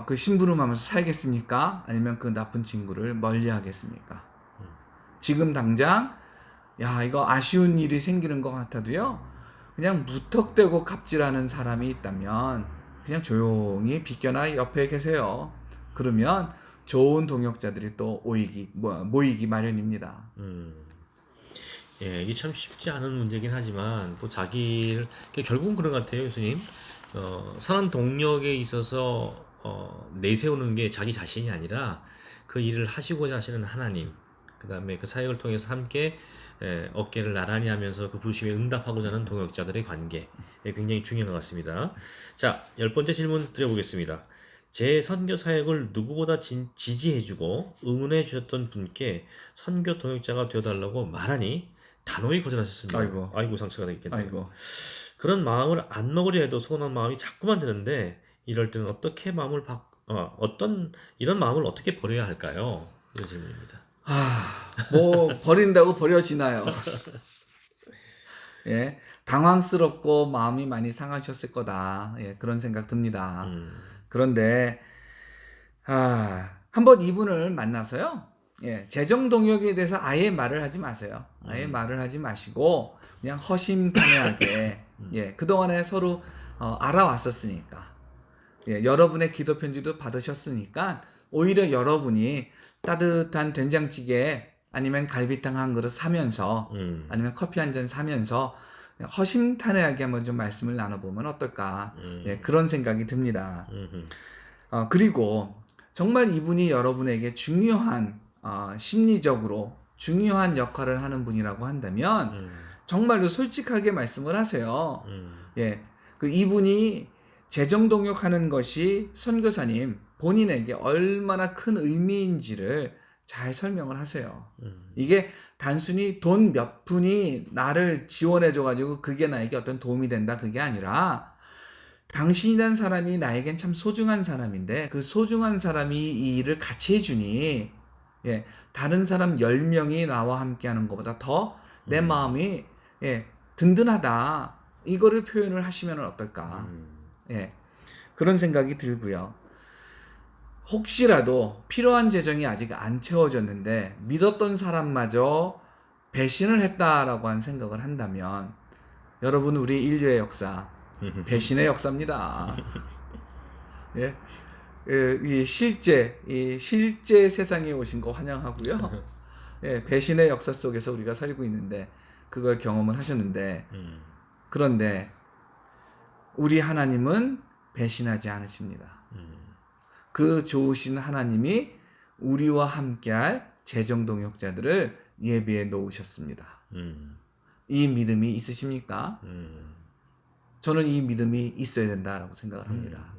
Speaker 2: 그 심부름하면서 살겠습니까? 아니면 그 나쁜 친구를 멀리 하겠습니까? 지금 당장 이거 아쉬운 일이 생기는 것 같아도요, 그냥 무턱대고 갑질하는 사람이 있다면 그냥 조용히 비껴나 옆에 계세요. 그러면 좋은 동역자들이 또 모이기 마련입니다.
Speaker 1: 예, 이게 참 쉽지 않은 문제긴 하지만 또 자기를 결국은 그런 것 같아요, 교수님. 선한 동력에 있어서 내세우는 게 자기 자신이 아니라 그 일을 하시고자 하시는 하나님, 그 다음에 그 사역을 통해서 함께 어깨를 나란히 하면서 그 부르심에 응답하고자 하는 동역자들의 관계, 굉장히 중요한 것 같습니다. 자, 10번째 질문 드려보겠습니다. 제 선교 사역을 누구보다 지지해주고 응원해 주셨던 분께 선교 동역자가 되어달라고 말하니 단호히 거절하셨습니다. 아이고 상처가 되겠네요.
Speaker 2: 아이고.
Speaker 1: 그런 마음을 안 먹으려 해도 서운한 마음이 자꾸만 드는데 이럴 때는 어떻게 이런 마음을 어떻게 버려야 할까요? 이런 질문입니다.
Speaker 2: 버린다고 버려지나요? 예, 당황스럽고 마음이 많이 상하셨을 거다. 예, 그런 생각 듭니다. 그런데, 한번 이분을 만나서요, 예, 재정 동역에 대해서 아예 말을 하지 마세요. 아예 말을 하지 마시고, 그냥 허심탄회하게, 예, 그동안에 서로, 알아왔었으니까, 예, 여러분의 기도 편지도 받으셨으니까, 오히려 여러분이 따뜻한 된장찌개 아니면 갈비탕 한 그릇 사면서 아니면 커피 한 잔 사면서 허심탄회하게 한번 좀 말씀을 나눠보면 어떨까, 예, 그런 생각이 듭니다. 그리고 정말 이분이 여러분에게 중요한 심리적으로 중요한 역할을 하는 분이라고 한다면 정말로 솔직하게 말씀을 하세요. 예, 그 이분이 재정동역하는 것이 선교사님 본인에게 얼마나 큰 의미인지를 잘 설명을 하세요.
Speaker 1: 음.
Speaker 2: 이게 단순히 돈 몇 푼이 나를 지원해줘가지고 그게 나에게 어떤 도움이 된다 그게 아니라 당신이란 사람이 나에겐 참 소중한 사람인데 그 소중한 사람이 이 일을 같이 해주니 예, 다른 사람 10명이 나와 함께 하는 것보다 더 내 마음이 예, 든든하다. 이거를 표현을 하시면 어떨까. 예, 그런 생각이 들고요. 혹시라도 필요한 재정이 아직 안 채워졌는데 믿었던 사람마저 배신을 했다라고 한 생각을 한다면 여러분 우리 인류의 역사 배신의 역사입니다. 예, 이 실제 세상에 오신 거 환영하고요. 예, 배신의 역사 속에서 우리가 살고 있는데 그걸 경험을 하셨는데 그런데 우리 하나님은 배신하지 않으십니다. 그 좋으신 하나님이 우리와 함께할 재정 동역자들을 예비해 놓으셨습니다. 이 믿음이 있으십니까? 저는 이 믿음이 있어야 된다라고 생각을 합니다.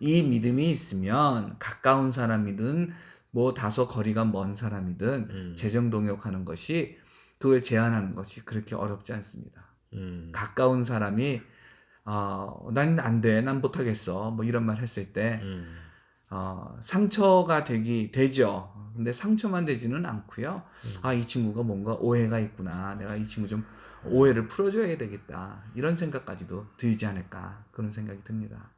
Speaker 2: 이 믿음이 있으면 가까운 사람이든 뭐 다소 거리가 먼 사람이든 재정 동역하는 것이 그걸 제한하는 것이 그렇게 어렵지 않습니다. 가까운 사람이 난 안 돼, 난 못하겠어 뭐 이런 말 했을 때 상처가 되죠. 근데 상처만 되지는 않고요. 이 친구가 뭔가 오해가 있구나. 내가 이 친구 좀 오해를 풀어줘야 되겠다. 이런 생각까지도 들지 않을까. 그런 생각이 듭니다.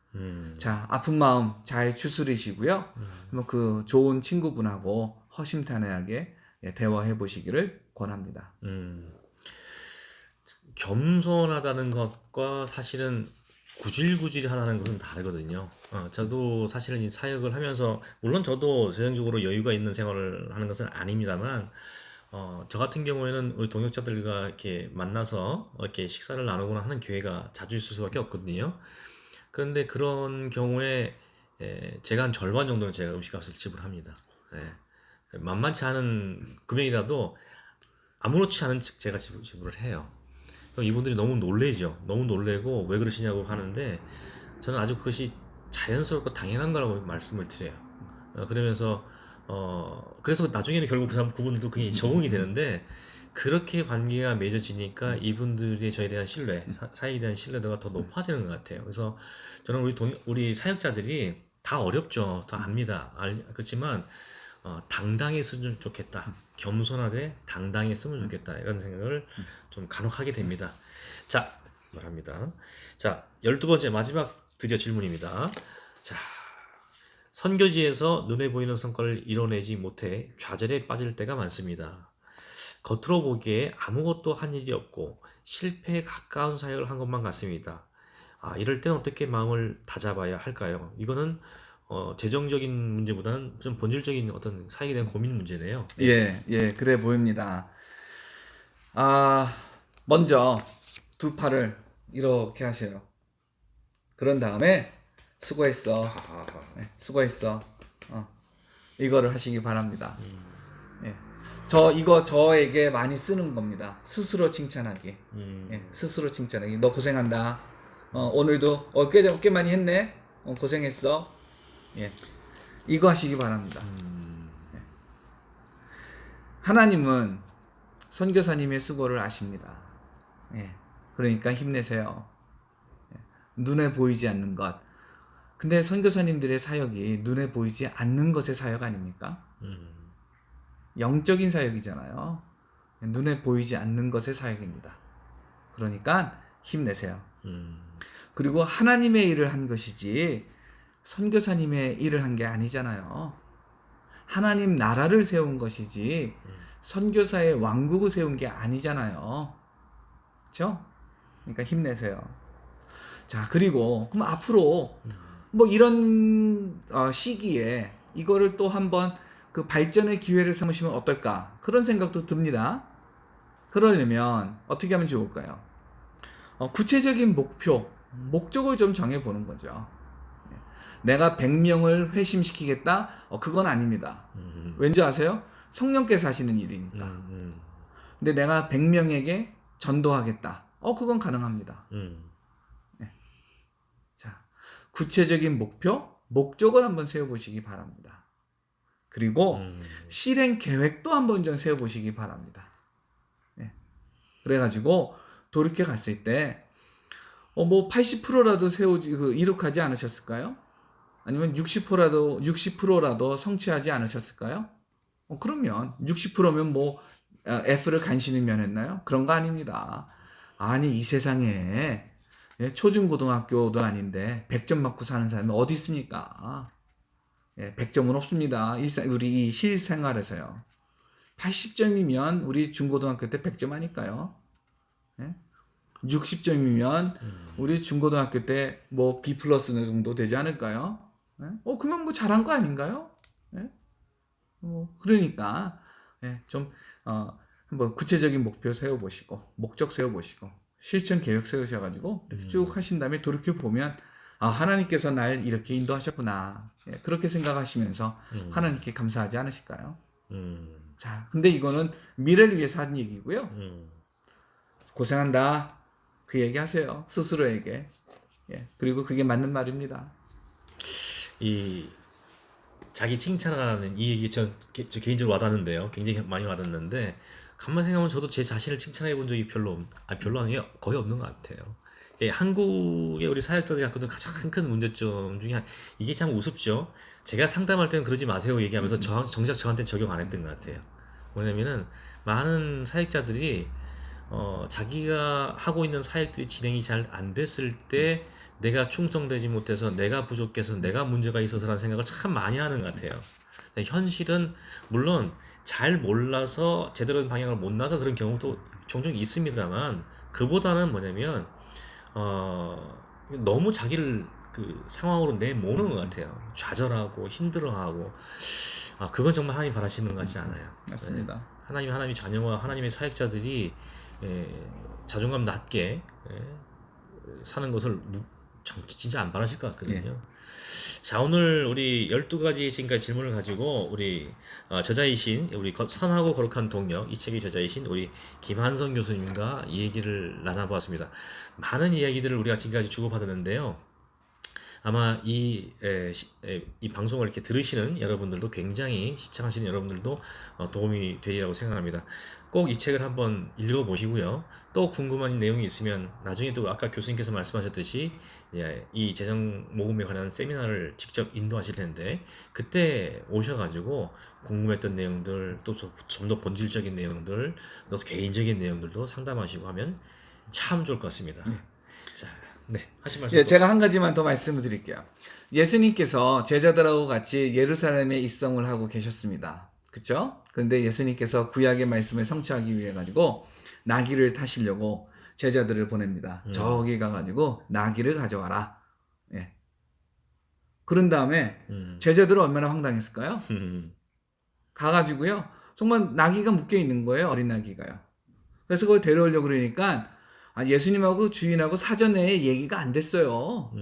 Speaker 2: 자, 아픈 마음 잘 추스리시고요. 뭐 그 좋은 친구분하고 허심탄회하게 대화해 보시기를 권합니다.
Speaker 1: 겸손하다는 것과 사실은 구질구질하다는 것은 다르거든요. 저도 사실은 이 사역을 하면서 물론 저도 재정적으로 여유가 있는 생활을 하는 것은 아닙니다만 저 같은 경우에는 우리 동역자들과 이렇게 만나서 이렇게 식사를 나누거나 하는 기회가 자주 있을 수밖에 없거든요. 그런데 그런 경우에 제가 한 절반 정도는 제가 음식값을 지불합니다. 만만치 않은 금액이라도 아무렇지 않은 제가 지불을 해요. 이분들이 너무 놀래죠. 너무 놀래고 왜 그러시냐고 하는데 저는 아주 그것이 자연스럽고 당연한 거라고 말씀을 드려요. 그러면서 그래서 나중에는 결국 그분들도 그게 적응이 되는데 그렇게 관계가 맺어지니까 이분들이 저에 대한 신뢰, 사역에 대한 신뢰도가 더 높아지는 것 같아요. 그래서 저는 우리 사역자들이 다 어렵죠. 다 압니다. 그렇지만 당당했으면 좋겠다. 겸손하되 당당했으면 좋겠다. 이런 생각을 좀 간혹 하게 됩니다. 자, 말합니다. 자, 12번째 마지막 드디어 질문입니다. 자, 선교지에서 눈에 보이는 성과를 이뤄내지 못해 좌절에 빠질 때가 많습니다. 겉으로 보기에 아무것도 한 일이 없고 실패에 가까운 사역을 한 것만 같습니다. 이럴 때는 어떻게 마음을 다잡아야 할까요? 이거는 재정적인 문제보다는 좀 본질적인 어떤 사역에 대한 고민 문제네요.
Speaker 2: 예, 그래 보입니다. 먼저 두 팔을 이렇게 하세요. 그런 다음에 수고했어. 수고했어. 이거를 하시기 바랍니다. 예. 이거 저에게 많이 쓰는 겁니다. 스스로 칭찬하기. 스스로 칭찬하기. 너 고생한다. 오늘도 꽤 많이 했네. 고생했어. 예. 이거 하시기 바랍니다. 예. 하나님은 선교사님의 수고를 아십니다. 예. 그러니까 힘내세요. 예. 눈에 보이지 않는 것. 근데 선교사님들의 사역이 눈에 보이지 않는 것의 사역 아닙니까? 영적인 사역이잖아요. 눈에 보이지 않는 것의 사역입니다. 그러니까 힘내세요. 그리고 하나님의 일을 한 것이지 선교사님의 일을 한 게 아니잖아요. 하나님 나라를 세운 것이지 선교사의 왕국을 세운 게 아니잖아요. 그렇죠? 그러니까 힘내세요. 자, 그리고 그럼 앞으로 뭐 이런 시기에 이거를 또 한번 그 발전의 기회를 삼으시면 어떨까? 그런 생각도 듭니다. 그러려면 어떻게 하면 좋을까요? 구체적인 목적을 좀 정해보는 거죠. 내가 100명을 회심시키겠다? 그건 아닙니다. 왠지 아세요? 성령께서 하시는 일이니까. 근데 내가 100명에게 전도하겠다. 그건 가능합니다. 네. 자, 구체적인 목적을 한번 세워보시기 바랍니다. 그리고 실행 계획도 한번 좀 세워보시기 바랍니다. 예. 그래가지고 돌이켜 갔을 때 뭐 80%라도 이룩하지 않으셨을까요? 아니면 60%라도 성취하지 않으셨을까요? 그러면 60%면 뭐 F를 간신히 면했나요? 그런 거 아닙니다. 아니 이 세상에 초중고등학교도 아닌데 100점 맞고 사는 사람이 어디 있습니까? 100점은 없습니다. 우리 이 실생활에서요. 80점이면 우리 중고등학교 때 100점 아닐까요? 60점이면 우리 중고등학교 때 뭐 B 플러스 정도 되지 않을까요? 그러면 뭐 잘한 거 아닌가요? 그러니까 좀 한번 구체적인 목표 세워보시고 목적 세워보시고 실천 계획 세우셔가지고 이렇게 쭉 하신 다음에 돌이켜 보면 하나님께서 날 이렇게 인도하셨구나. 그렇게 생각하시면서 하나님께 감사하지 않으실까요? 자, 근데 이거는 미래를 위해서 하는 얘기고요. 고생한다. 그 얘기 하세요. 스스로에게. 그리고 그게 맞는 말입니다.
Speaker 1: 이 자기 칭찬하는 이 얘기 저 개인적으로 와닿는데요. 굉장히 많이 와닿는데 가만 생각하면 저도 제 자신을 칭찬해 본 적이 별로 아니에요. 거의 없는 것 같아요. 한국의 우리 사역자들이 갖고 있는 가장 큰 문제점 중에 이게 참 우습죠. 제가 상담할 때는 그러지 마세요 얘기하면서 정작 저한테 적용 안 했던 것 같아요. 뭐냐면은 많은 사역자들이 자기가 하고 있는 사역들이 진행이 잘 안 됐을 때 내가 충성되지 못해서 내가 부족해서 내가 문제가 있어서라는 생각을 참 많이 하는 것 같아요. 현실은 물론 잘 몰라서 제대로 된 방향을 못 나서 그런 경우도 종종 있습니다만 그보다는 뭐냐면 너무 자기를 그 상황으로 내모는 것 같아요. 좌절하고 힘들어하고 그건 정말 하나님 바라시는 것 같지 않아요.
Speaker 2: 맞습니다.
Speaker 1: 하나님의 자녀와 하나님의 사역자들이 자존감 낮게 사는 것을 진짜 안 바라실 것 같거든요. 자, 오늘 우리 12가지 지금까지 질문을 가지고 우리 저자이신 우리 선하고 거룩한 동력 이 책의 저자이신 우리 김한성 교수님과 이 얘기를 나눠보았습니다. 많은 이야기들을 우리가 지금까지 주고받았는데요. 아마 이 방송을 이렇게 들으시는 여러분들도 굉장히 시청하시는 여러분들도 도움이 되리라고 생각합니다. 꼭 이 책을 한번 읽어보시고요. 또 궁금한 내용이 있으면 나중에 또 아까 교수님께서 말씀하셨듯이 이 재정 모금에 관한 세미나를 직접 인도하실 텐데 그때 오셔가지고 궁금했던 내용들 또 좀 더 본질적인 내용들 또 개인적인 내용들도 상담하시고 하면 참 좋을 것 같습니다. 자, 하신 말씀.
Speaker 2: 제가 한 가지만 더 말씀을 드릴게요. 예수님께서 제자들하고 같이 예루살렘에 입성을 하고 계셨습니다. 그쵸? 근데 예수님께서 구약의 말씀을 성취하기 위해 가지고 나귀를 타시려고 제자들을 보냅니다. 저기 가가지고 나귀를 가져와라. 그런 다음에 제자들은 얼마나 황당했을까요? 가가지고요. 정말 나귀가 묶여 있는 거예요. 어린 나귀가요. 그래서 그걸 데려오려고 그러니까 예수님하고 주인하고 사전에 얘기가 안 됐어요.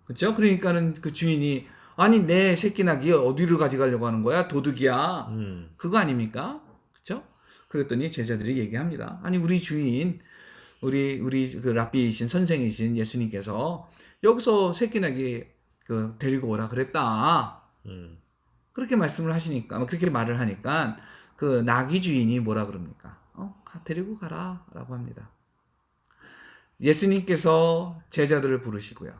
Speaker 2: 그렇죠? 그러니까는 그 주인이 아니 내 새끼 나귀 어디로 가져가려고 하는 거야? 도둑이야. 그거 아닙니까? 그렇죠? 그랬더니 제자들이 얘기합니다. 아니 우리 주인 우리 그 랍비이신 선생이신 예수님께서 여기서 새끼 나귀 데리고 오라 그랬다. 그렇게 말씀을 하시니까 그렇게 말을 하니까 그 나귀 주인이 뭐라 그럽니까? 데리고 가라라고 합니다. 예수님께서 제자들을 부르시고요.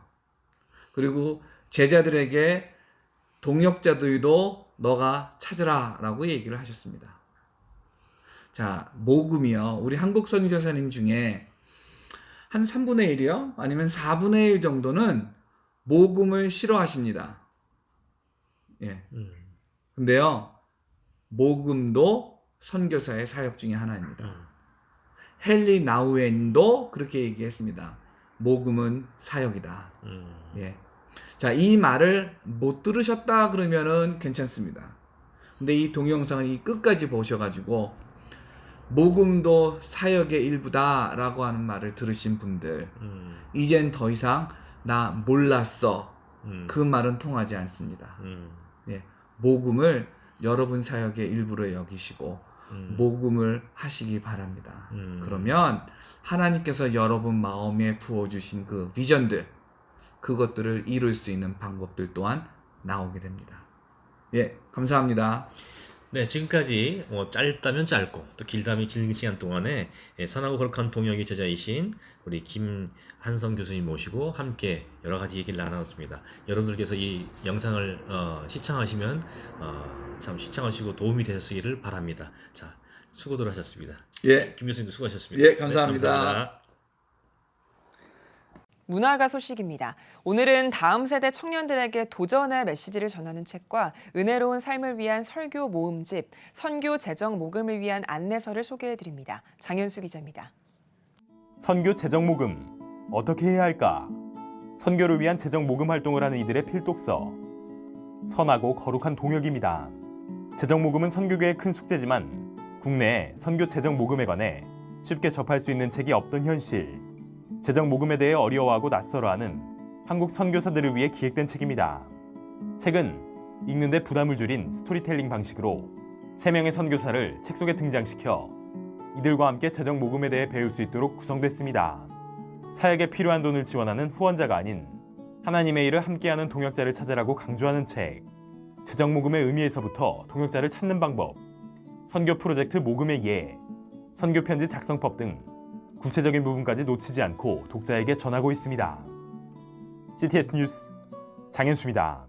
Speaker 2: 그리고 제자들에게 동역자들도 너가 찾으라 라고 얘기를 하셨습니다. 자, 모금이요. 우리 한국 선교사님 중에 한 3분의 1이요? 아니면 4분의 1 정도는 모금을 싫어하십니다. 근데요, 모금도 선교사의 사역 중에 하나입니다. 헨리 나우엔도 그렇게 얘기했습니다. 모금은 사역이다. 자, 이 말을 못 들으셨다 그러면은 괜찮습니다. 근데 이 동영상을 이 끝까지 보셔가지고 모금도 사역의 일부다라고 하는 말을 들으신 분들 이젠 더 이상 나 몰랐어. 그 말은 통하지 않습니다. 모금을 여러분 사역의 일부로 여기시고 모금을 하시기 바랍니다. 그러면 하나님께서 여러분 마음에 부어주신 그 비전들 그것들을 이룰 수 있는 방법들 또한 나오게 됩니다. 예, 감사합니다.
Speaker 1: 네, 지금까지 짧다면 짧고 또 길다면 긴 시간 동안에 선하고 거룩한 동역의 제자이신 우리 김한성 교수님 모시고 함께 여러 가지 얘기를 나눴습니다. 여러분들께서 이 영상을 시청하시면 참 시청하시고 도움이 되셨기를 바랍니다. 자, 수고들 하셨습니다.
Speaker 2: 예,
Speaker 1: 김 교수님도 수고하셨습니다.
Speaker 2: 예, 감사합니다.
Speaker 1: 네, 감사합니다.
Speaker 3: 문화가 소식입니다. 오늘은 다음 세대 청년들에게 도전의 메시지를 전하는 책과 은혜로운 삶을 위한 설교 모음집, 선교 재정 모금을 위한 안내서를 소개해드립니다. 장현수 기자입니다.
Speaker 4: 선교 재정 모금 어떻게 해야 할까? 선교를 위한 재정 모금 활동을 하는 이들의 필독서. 선하고 거룩한 동역입니다. 재정 모금은 선교계의 큰 숙제지만 국내에 선교 재정 모금에 관해 쉽게 접할 수 있는 책이 없던 현실. 재정 모금에 대해 어려워하고 낯설어하는 한국 선교사들을 위해 기획된 책입니다. 책은 읽는데 부담을 줄인 스토리텔링 방식으로 3명의 선교사를 책 속에 등장시켜 이들과 함께 재정 모금에 대해 배울 수 있도록 구성됐습니다. 사역에 필요한 돈을 지원하는 후원자가 아닌 하나님의 일을 함께하는 동역자를 찾으라고 강조하는 책. 재정 모금의 의미에서부터 동역자를 찾는 방법, 선교 프로젝트 모금의 예, 선교 편지 작성법 등 구체적인 부분까지 놓치지 않고 독자에게 전하고 있습니다. CTS 뉴스 장현수입니다.